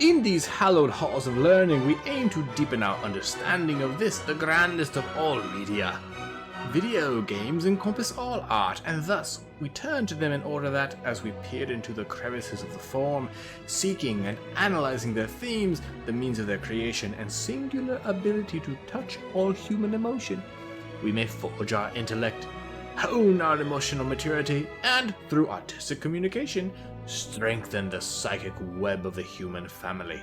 In these hallowed halls of learning, we aim to deepen our understanding of this, the grandest of all media. Video games encompass all art, and thus we turn to them in order that, as we peer into the crevices of the form, seeking and analyzing their themes, the means of their creation, and singular ability to touch all human emotion, we may forge our intellect, hone our emotional maturity, and, through artistic communication, strengthen the psychic web of the human family.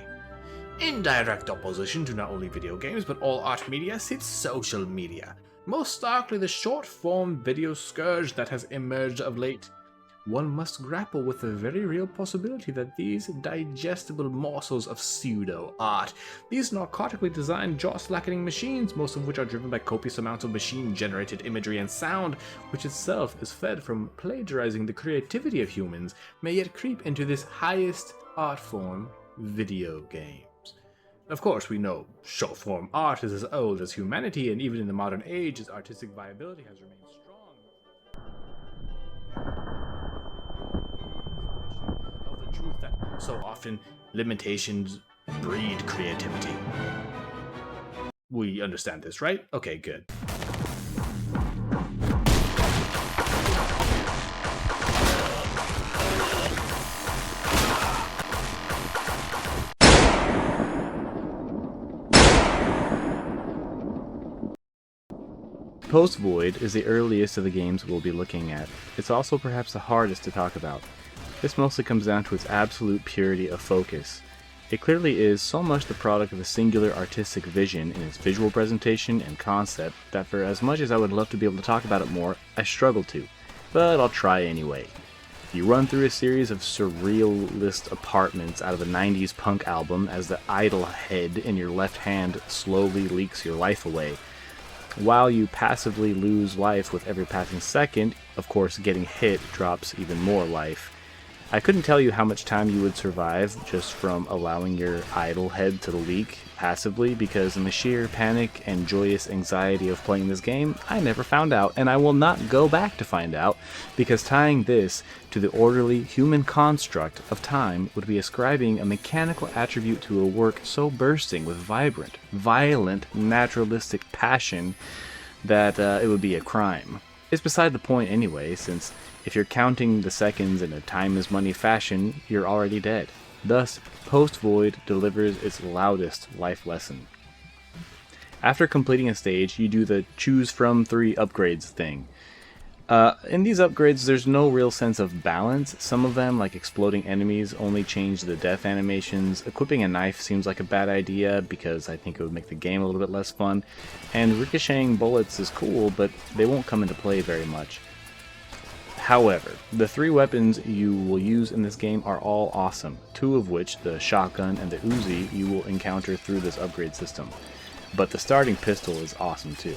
In direct opposition to not only video games but all art media sits social media, most starkly the short-form video scourge that has emerged of late. One must grapple with the very real possibility that these digestible morsels of pseudo-art, these narcotically designed jaw-slackening machines, most of which are driven by copious amounts of machine-generated imagery and sound, which itself is fed from plagiarizing the creativity of humans, may yet creep into this highest art form, video games. Of course, we know short-form art is as old as humanity, and even in the modern age, its artistic viability has remained strong. Of the truth that so often limitations breed creativity. We understand this, right? Okay, good. Post-Void is the earliest of the games we'll be looking at. It's also perhaps the hardest to talk about. This mostly comes down to its absolute purity of focus. It clearly is so much the product of a singular artistic vision in its visual presentation and concept that for as much as I would love to be able to talk about it more, I struggle to. But I'll try anyway. You run through a series of surrealist apartments out of a 90s punk album as the idle head in your left hand slowly leaks your life away. While you passively lose life with every passing second, of course getting hit drops even more life. I couldn't tell you how much time you would survive just from allowing your idle head to leak passively, because in the sheer panic and joyous anxiety of playing this game, I never found out, and I will not go back to find out, because tying this to the orderly human construct of time would be ascribing a mechanical attribute to a work so bursting with vibrant, violent, naturalistic passion that it would be a crime. It's beside the point anyway, since if you're counting the seconds in a time is money fashion, you're already dead. Thus, Post-Void delivers its loudest life lesson. After completing a stage, you do the choose from 3 upgrades thing. In these upgrades, there's no real sense of balance. Some of them, like exploding enemies, only change the death animations. Equipping a knife seems like a bad idea because I think it would make the game a little bit less fun. And ricocheting bullets is cool, but they won't come into play very much. However, the 3 weapons you will use in this game are all awesome, 2 of which, the shotgun and the Uzi, you will encounter through this upgrade system. But the starting pistol is awesome too.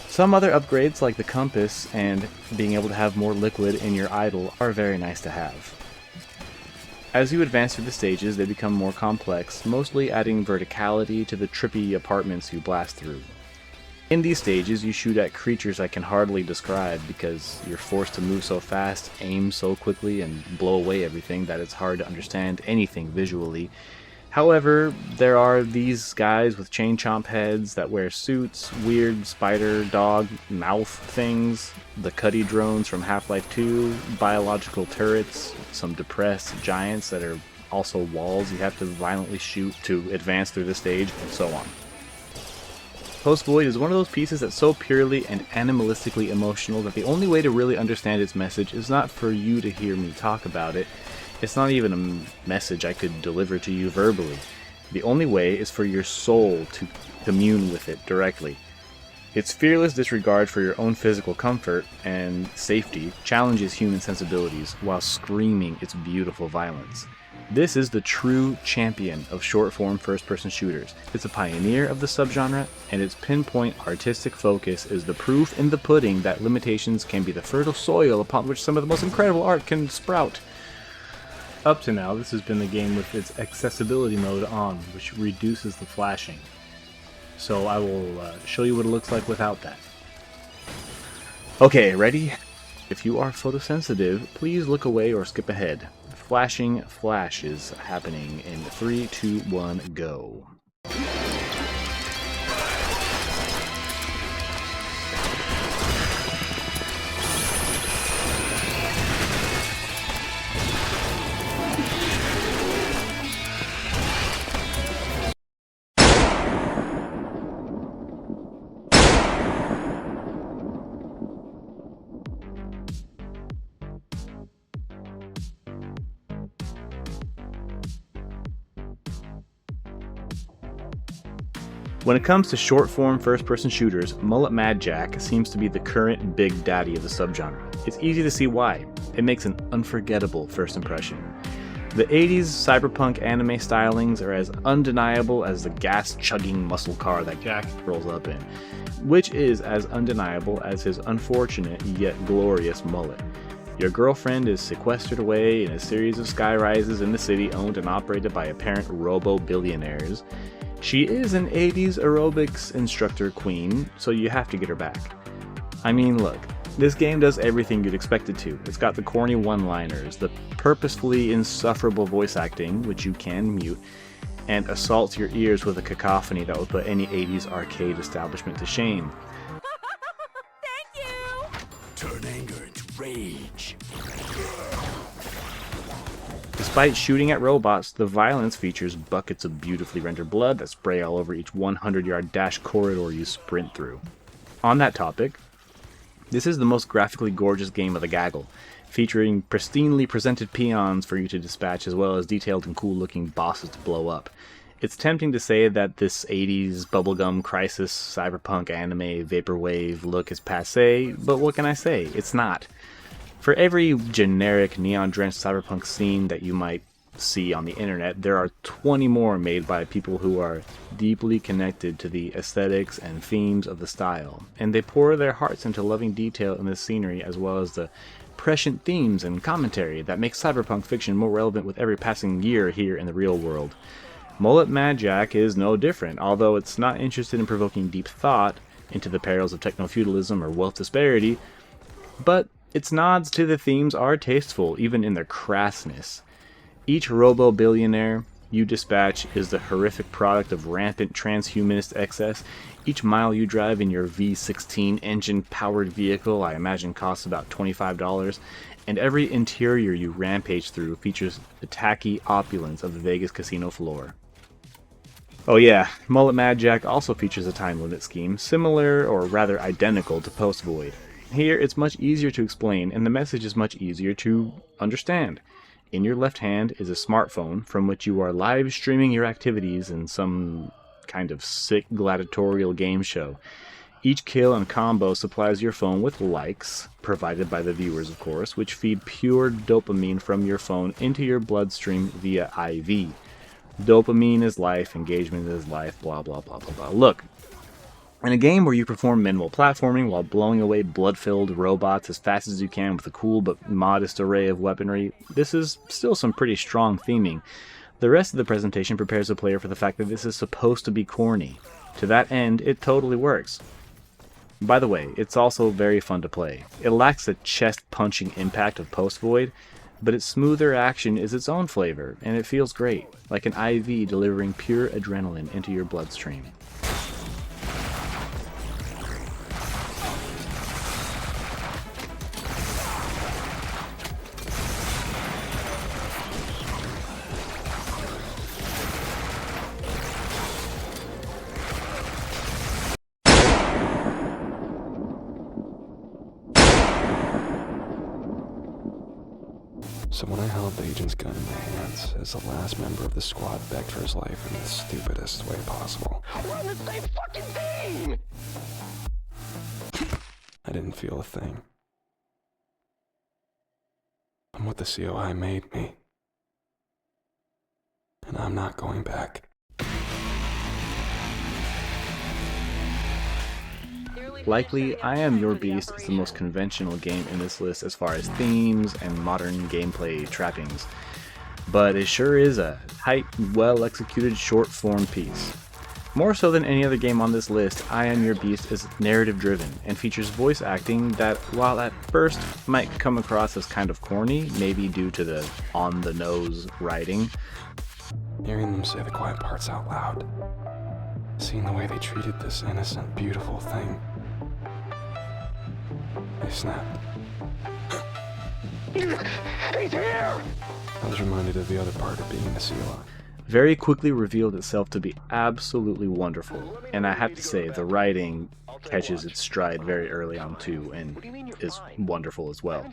Some other upgrades like the compass and being able to have more liquid in your idle are very nice to have. As you advance through the stages, they become more complex, mostly adding verticality to the trippy apartments you blast through. In these stages, you shoot at creatures I can hardly describe because you're forced to move so fast, aim so quickly, and blow away everything that it's hard to understand anything visually. However, there are these guys with chain chomp heads that wear suits, weird spider dog mouth things, the Cuddy drones from Half-Life 2, biological turrets, some depressed giants that are also walls you have to violently shoot to advance through the stage, and so on. Post-Void is one of those pieces that's so purely and animalistically emotional that the only way to really understand its message is not for you to hear me talk about it. It's not even a message I could deliver to you verbally. The only way is for your soul to commune with it directly. Its fearless disregard for your own physical comfort and safety challenges human sensibilities while screaming its beautiful violence. This is the true champion of short-form first-person shooters. It's a pioneer of the subgenre, and its pinpoint artistic focus is the proof in the pudding that limitations can be the fertile soil upon which some of the most incredible art can sprout. Up to now, this has been the game with its accessibility mode on, which reduces the flashing. So I will show you what it looks like without that. Okay, ready? If you are photosensitive, please look away or skip ahead. flashing flashes happening in 3, 2, 1, go. When it comes to short-form first-person shooters, Mullet Mad Jack seems to be the current big daddy of the subgenre. It's easy to see why. It makes an unforgettable first impression. The 80s cyberpunk anime stylings are as undeniable as the gas-chugging muscle car that Jack rolls up in, which is as undeniable as his unfortunate yet glorious mullet. Your girlfriend is sequestered away in a series of skyrises in the city owned and operated by apparent robo-billionaires. She is an 80s aerobics instructor queen, so you have to get her back. I mean, look, this game does everything you'd expect it to. It's got the corny one-liners, the purposefully insufferable voice acting, which you can mute, and assaults your ears with a cacophony that would put any 80s arcade establishment to shame. Thank you! Turn anger into rage. Despite shooting at robots, the violence features buckets of beautifully rendered blood that spray all over each 100-yard dash corridor you sprint through. On that topic, this is the most graphically gorgeous game of the gaggle, featuring pristinely presented peons for you to dispatch as well as detailed and cool-looking bosses to blow up. It's tempting to say that this 80s bubblegum crisis cyberpunk anime vaporwave look is passé, but what can I say? It's not. For every generic neon-drenched cyberpunk scene that you might see on the internet, there are 20 more made by people who are deeply connected to the aesthetics and themes of the style, and they pour their hearts into loving detail in the scenery as well as the prescient themes and commentary that make cyberpunk fiction more relevant with every passing year here in the real world. Mullet Mad Jack is no different, although it's not interested in provoking deep thought into the perils of techno-feudalism or wealth disparity, but its nods to the themes are tasteful, even in their crassness. Each robo-billionaire you dispatch is the horrific product of rampant transhumanist excess. Each mile you drive in your V16 engine-powered vehicle, I imagine, costs about $25, and every interior you rampage through features the tacky opulence of the Vegas casino floor. Oh yeah, Mullet Mad Jack also features a time limit scheme, similar or rather identical to Post Void. Here, it's much easier to explain, and the message is much easier to understand. In your left hand is a smartphone from which you are live streaming your activities in some kind of sick gladiatorial game show. Each kill and combo supplies your phone with likes, provided by the viewers of course, which feed pure dopamine from your phone into your bloodstream via IV. Dopamine is life, engagement is life, blah blah blah blah blah. Look, in a game where you perform minimal platforming while blowing away blood-filled robots as fast as you can with a cool but modest array of weaponry, this is still some pretty strong theming. The rest of the presentation prepares the player for the fact that this is supposed to be corny. To that end, it totally works. By the way, it's also very fun to play. It lacks the chest-punching impact of Post Void, but its smoother action is its own flavor, and it feels great, like an IV delivering pure adrenaline into your bloodstream. So when I held the agent's gun in my hands, as the last member of the squad begged for his life in the stupidest way possible, we're on the same fucking team! I didn't feel a thing. I'm what the COI made me. And I'm not going back. Likely, I Am Your Beast is the most conventional game in this list as far as themes and modern gameplay trappings, but it sure is a tight, well-executed short-form piece. More so than any other game on this list, I Am Your Beast is narrative driven and features voice acting that, while at first might come across as kind of corny, maybe due to the on-the-nose writing. Hearing them say the quiet parts out loud, seeing the way they treated this innocent, beautiful thing, they snapped. He's here! I was reminded of the other part of being in the sea alive. Very quickly revealed itself to be absolutely wonderful, and I have to say the writing catches its stride very early on too, and is wonderful as well.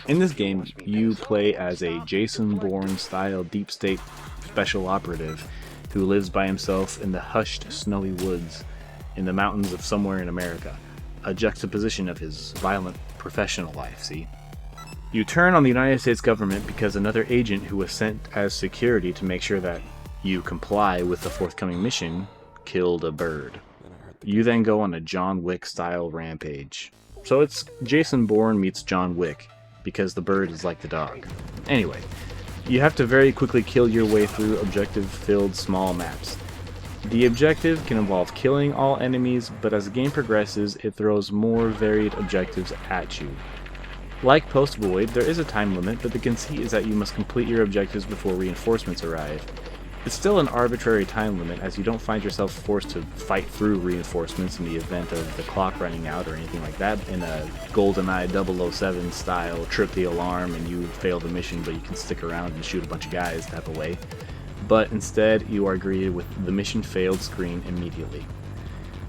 In this game, you play as a Jason Bourne style deep state special operative who lives by himself in the hushed snowy woods in the mountains of somewhere in America, a juxtaposition of his violent professional life, see? You turn on the United States government because another agent who was sent as security to make sure that you comply with the forthcoming mission killed a bird. You then go on a John Wick style rampage. So it's Jason Bourne meets John Wick, because the bird is like the dog. Anyway, you have to very quickly kill your way through objective-filled small maps. The objective can involve killing all enemies, but as the game progresses, it throws more varied objectives at you. Like Post Void, there is a time limit, but the conceit is that you must complete your objectives before reinforcements arrive. It's still an arbitrary time limit, as you don't find yourself forced to fight through reinforcements in the event of the clock running out or anything like that in a GoldenEye 007 style trip the alarm and you fail the mission but you can stick around and shoot a bunch of guys type of way. But instead, you are greeted with the mission failed screen immediately.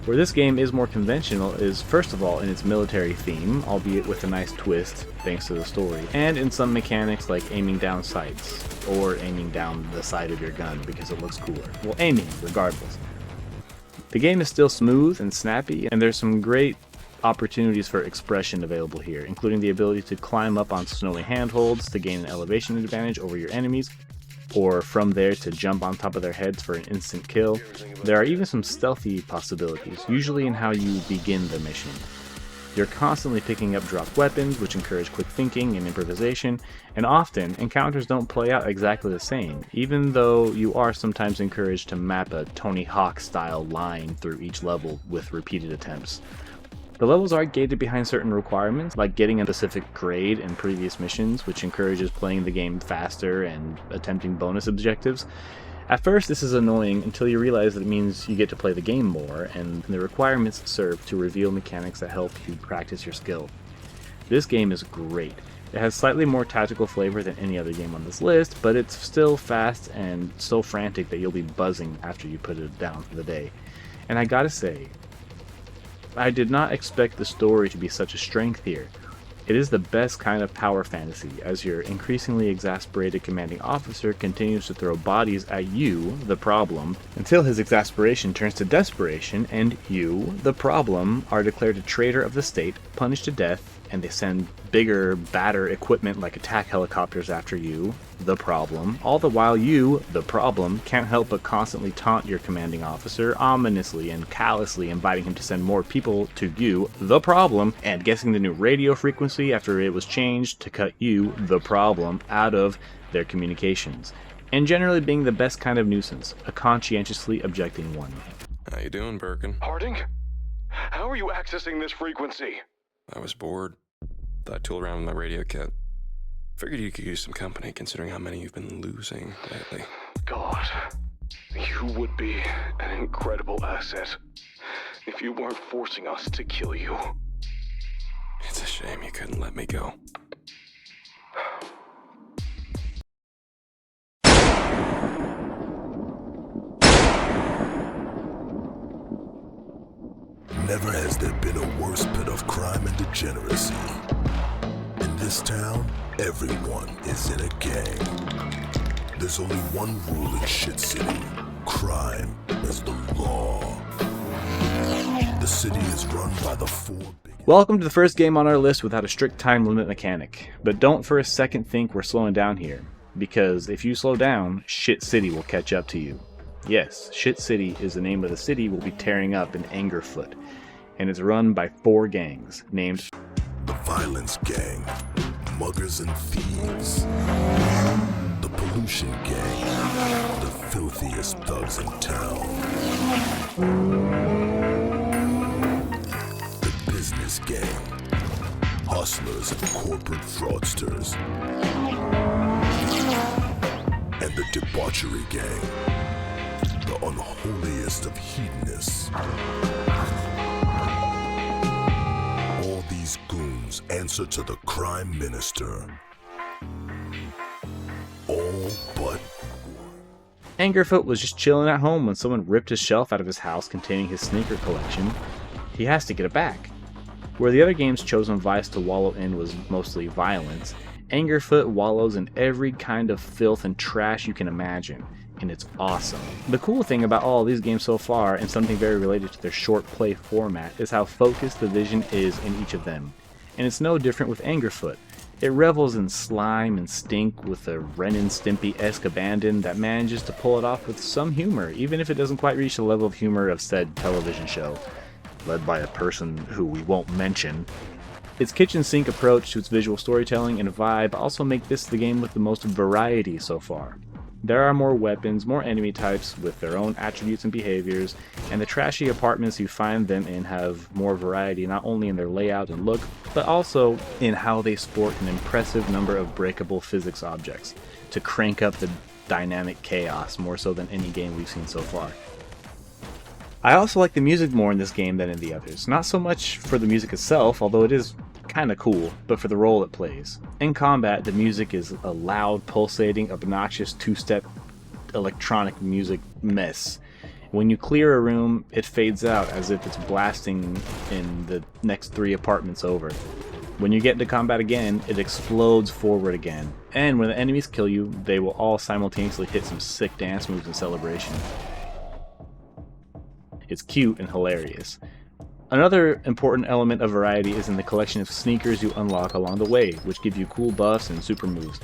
Where this game is more conventional is, first of all, in its military theme, albeit with a nice twist, thanks to the story, and in some mechanics like aiming down sights, or aiming down the side of your gun because it looks cooler. Well, aiming, regardless. The game is still smooth and snappy, and there's some great opportunities for expression available here, including the ability to climb up on snowy handholds to gain an elevation advantage over your enemies, or from there to jump on top of their heads for an instant kill. There are even some stealthy possibilities, usually in how you begin the mission. You're constantly picking up dropped weapons, which encourage quick thinking and improvisation, and often encounters don't play out exactly the same, even though you are sometimes encouraged to map a Tony Hawk style line through each level with repeated attempts. The levels are gated behind certain requirements, like getting a specific grade in previous missions, which encourages playing the game faster and attempting bonus objectives. At first, this is annoying until you realize that it means you get to play the game more, and the requirements serve to reveal mechanics that help you practice your skill. This game is great. It has slightly more tactical flavor than any other game on this list, but it's still fast and so frantic that you'll be buzzing after you put it down for the day. And I gotta say, I did not expect the story to be such a strength here. It is the best kind of power fantasy, as your increasingly exasperated commanding officer continues to throw bodies at you, the problem, until his exasperation turns to desperation, and you, the problem, are declared a traitor of the state, punished to death, and they send bigger, badder equipment like attack helicopters after you, the problem, all the while you, the problem, can't help but constantly taunt your commanding officer, ominously and callously inviting him to send more people to you, the problem, and guessing the new radio frequency after it was changed to cut you, the problem, out of their communications, and generally being the best kind of nuisance, a conscientiously objecting one. How you doing, Birkin? Harding? How are you accessing this frequency? I was bored. Thought I'd tool around with my radio kit. Figured you could use some company considering how many you've been losing lately. God, you would be an incredible asset if you weren't forcing us to kill you. It's a shame you couldn't let me go. Never has there been a worse pit of crime and degeneracy. In this town, everyone is in a gang. There's only one rule in Shit City. Crime is the law. The city is run by the four big... Welcome to the first game on our list without a strict time limit mechanic. But don't for a second think we're slowing down here, because if you slow down, Shit City will catch up to you. Yes, Shit City is the name of the city we'll be tearing up in Angerfoot, and it's run by 4 gangs, named The Violence Gang, Muggers and Thieves, The Pollution Gang, The Filth filthiest thugs in town. The business gang, hustlers and corporate fraudsters, and the debauchery gang, the unholiest of hedonists. All these goons answer to the crime minister. All but Angerfoot was just chilling at home when someone ripped his shelf out of his house containing his sneaker collection. He has to get it back. Where the other game's chosen vice to wallow in was mostly violence, Angerfoot wallows in every kind of filth and trash you can imagine, and it's awesome. The cool thing about all of these games so far, and something very related to their short play format, is how focused the vision is in each of them. And it's no different with Angerfoot. It revels in slime and stink with a Ren and Stimpy-esque abandon that manages to pull it off with some humor, even if it doesn't quite reach the level of humor of said television show, led by a person who we won't mention. Its kitchen sink approach to its visual storytelling and vibe also make this the game with the most variety so far. There are more weapons, more enemy types with their own attributes and behaviors, and the trashy apartments you find them in have more variety not only in their layout and look, but also in how they sport an impressive number of breakable physics objects, to crank up the dynamic chaos more so than any game we've seen so far. I also like the music more in this game than in the others, not so much for the music itself, although it is kinda cool, but for the role it plays. In combat, the music is a loud, pulsating, obnoxious two-step electronic music mess. When you clear a room, it fades out as if it's blasting in the next 3 apartments over. When you get into combat again, it explodes forward again. And when the enemies kill you, they will all simultaneously hit some sick dance moves in celebration. It's cute and hilarious. Another important element of variety is in the collection of sneakers you unlock along the way, which give you cool buffs and super moves.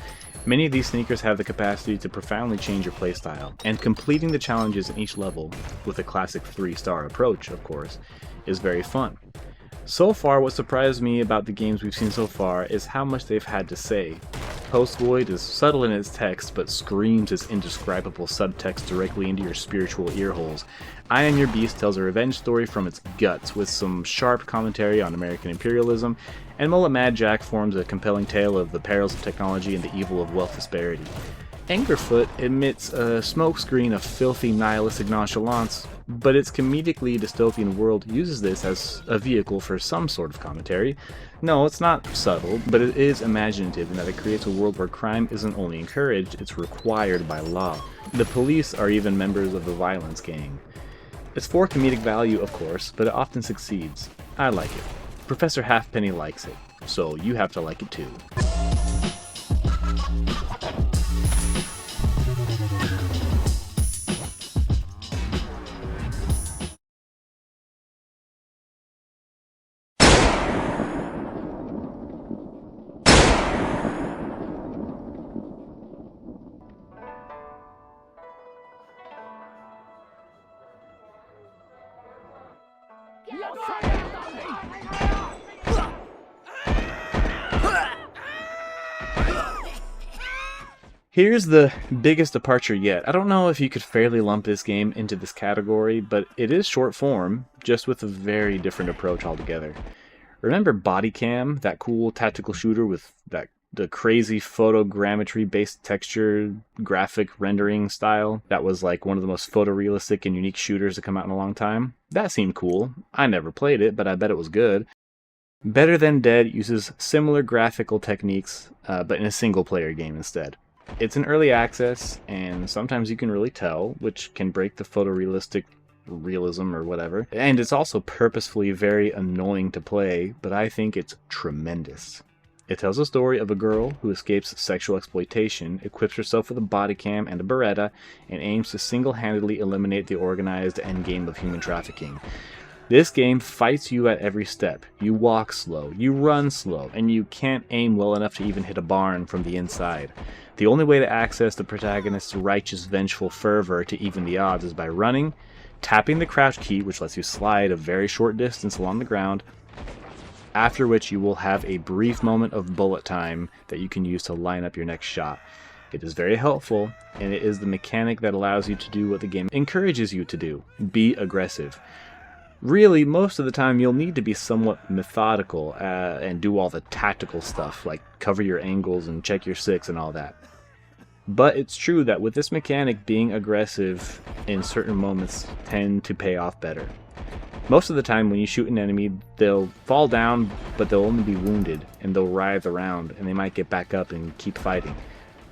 Many of these sneakers have the capacity to profoundly change your playstyle, and completing the challenges in each level, with a classic 3-star approach, of course, is very fun. So far, what surprised me about the games we've seen so far is how much they've had to say. Post-Void is subtle in its text, but screams its indescribable subtext directly into your spiritual earholes. I Am Your Beast tells a revenge story from its guts, with some sharp commentary on American imperialism, and Mullet Mad Jack forms a compelling tale of the perils of technology and the evil of wealth disparity. Angerfoot emits a smokescreen of filthy nihilistic nonchalance, but its comedically dystopian world uses this as a vehicle for some sort of commentary. No, it's not subtle, but it is imaginative in that it creates a world where crime isn't only encouraged, it's required by law. The police are even members of the violence gang. It's for comedic value, of course, but it often succeeds. I like it. Professor Halfpenny likes it, so you have to like it too. Here's the biggest departure yet. I don't know if you could fairly lump this game into this category, but it is short form, just with a very different approach altogether. Remember Body Cam, that cool tactical shooter with the crazy photogrammetry-based texture graphic rendering style that was like one of the most photorealistic and unique shooters to come out in a long time? That seemed cool. I never played it, but I bet it was good. Better Than Dead uses similar graphical techniques, but in a single-player game instead. It's an early access, and sometimes you can really tell, which can break the photorealistic realism or whatever. And it's also purposefully very annoying to play, but I think it's tremendous. It tells a story of a girl who escapes sexual exploitation, equips herself with a body cam and a Beretta, and aims to single-handedly eliminate the organized endgame of human trafficking. This game fights you at every step. You walk slow, you run slow, and you can't aim well enough to even hit a barn from the inside. The only way to access the protagonist's righteous, vengeful fervor to even the odds is by running, tapping the crouch key, which lets you slide a very short distance along the ground, after which you will have a brief moment of bullet time that you can use to line up your next shot. It is very helpful, and it is the mechanic that allows you to do what the game encourages you to do: be aggressive. Really, most of the time you'll need to be somewhat methodical and do all the tactical stuff, like cover your angles and check your six and all that. But it's true that with this mechanic, being aggressive in certain moments tend to pay off better. Most of the time when you shoot an enemy, they'll fall down, but they'll only be wounded, and they'll writhe around, and they might get back up and keep fighting.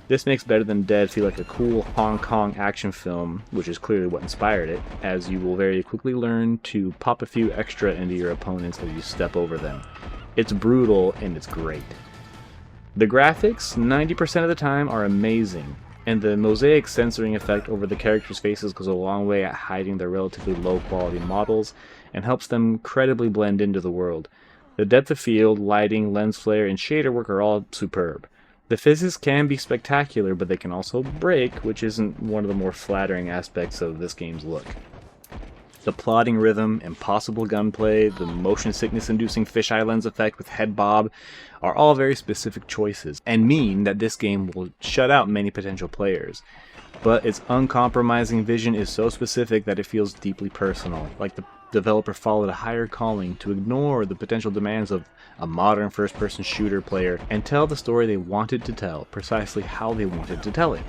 This makes Better Than Dead feel like a cool Hong Kong action film, which is clearly what inspired it, as you will very quickly learn to pop a few extra into your opponents as you step over them. It's brutal, and it's great. The graphics, 90% of the time, are amazing, and the mosaic censoring effect over the characters' faces goes a long way at hiding their relatively low-quality models, and helps them credibly blend into the world. The depth of field, lighting, lens flare, and shader work are all superb. The physics can be spectacular, but they can also break, which isn't one of the more flattering aspects of this game's look. The plodding rhythm, impossible gunplay, the motion sickness-inducing fisheye lens effect with head bob are all very specific choices, and mean that this game will shut out many potential players. But its uncompromising vision is so specific that it feels deeply personal, like the developer followed a higher calling to ignore the potential demands of a modern first-person shooter player and tell the story they wanted to tell, precisely how they wanted to tell it.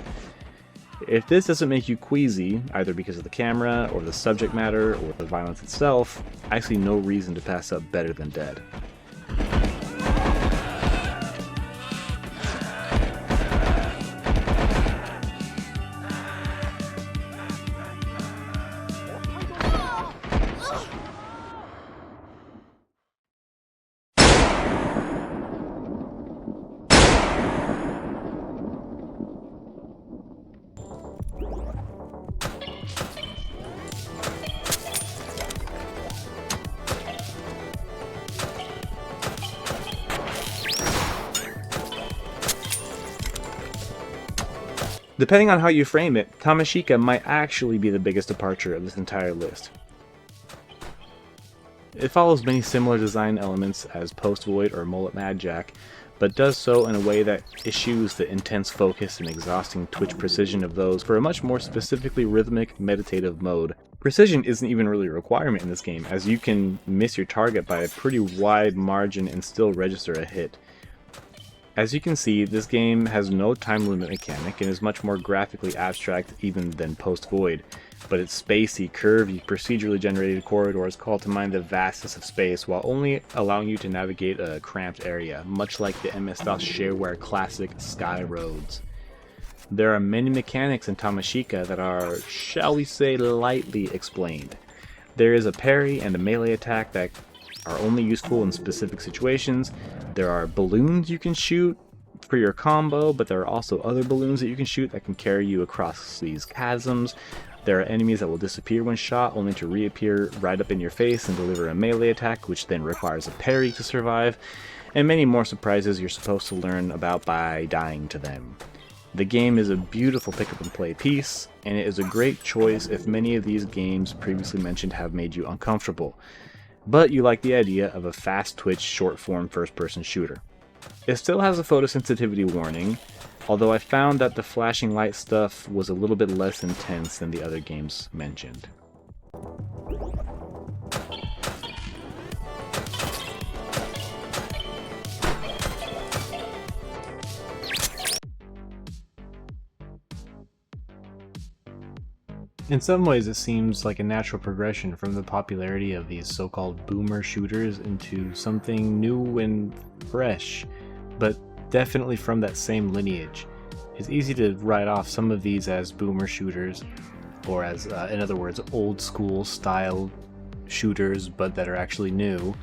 If this doesn't make you queasy, either because of the camera, or the subject matter, or the violence itself, I see no reason to pass up Better Than Dead. Depending on how you frame it, Tamashika might actually be the biggest departure of this entire list. It follows many similar design elements as Post Void or Mullet Mad Jack, but does so in a way that eschews the intense focus and exhausting twitch precision of those for a much more specifically rhythmic, meditative mode. Precision isn't even really a requirement in this game, as you can miss your target by a pretty wide margin and still register a hit. As you can see, this game has no time limit mechanic and is much more graphically abstract even than Post Void, but its spacey, curvy, procedurally generated corridors call to mind the vastness of space while only allowing you to navigate a cramped area, much like the MS-DOS shareware classic Sky Roads. There are many mechanics in Tamashika that are, shall we say, lightly explained. There is a parry and a melee attack that are only useful in specific situations. There are balloons you can shoot for your combo, but there are also other balloons that you can shoot that can carry you across these chasms. There are enemies that will disappear when shot, only to reappear right up in your face and deliver a melee attack, which then requires a parry to survive, and many more surprises you're supposed to learn about by dying to them. The game is a beautiful pick-up-and-play piece, and it is a great choice if many of these games previously mentioned have made you uncomfortable, but you like the idea of a fast-twitch, short-form first-person shooter. It still has a photosensitivity warning, although I found that the flashing light stuff was a little bit less intense than the other games mentioned. In some ways, it seems like a natural progression from the popularity of these so-called boomer shooters into something new and fresh, but definitely from that same lineage. It's easy to write off some of these as boomer shooters, or as, in other words, old school style shooters, but that are actually new.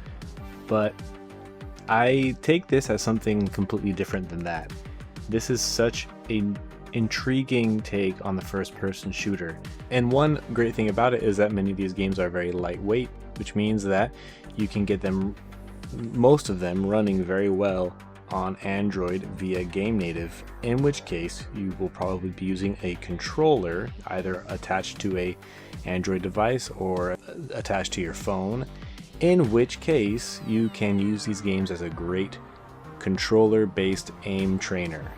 But I take this as something completely different than that. This is such an intriguing take on the first-person shooter. And one great thing about it is that many of these games are very lightweight, which means that you can get them, most of them, running very well on Android via Game Native, in which case you will probably be using a controller either attached to a Android device or attached to your phone, in which case you can use these games as a great controller-based aim trainer.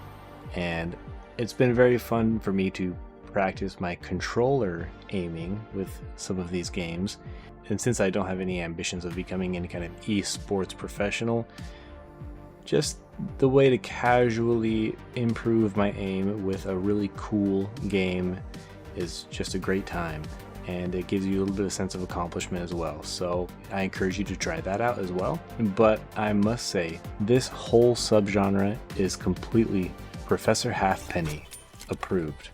And It's been very fun for me to practice my controller aiming with some of these games, and since I don't have any ambitions of becoming any kind of esports professional, just the way to casually improve my aim with a really cool game is just a great time, and it gives you a little bit of sense of accomplishment as well. So I encourage you to try that out as well. But I must say, this whole subgenre is completely Professor Halfpenny approved.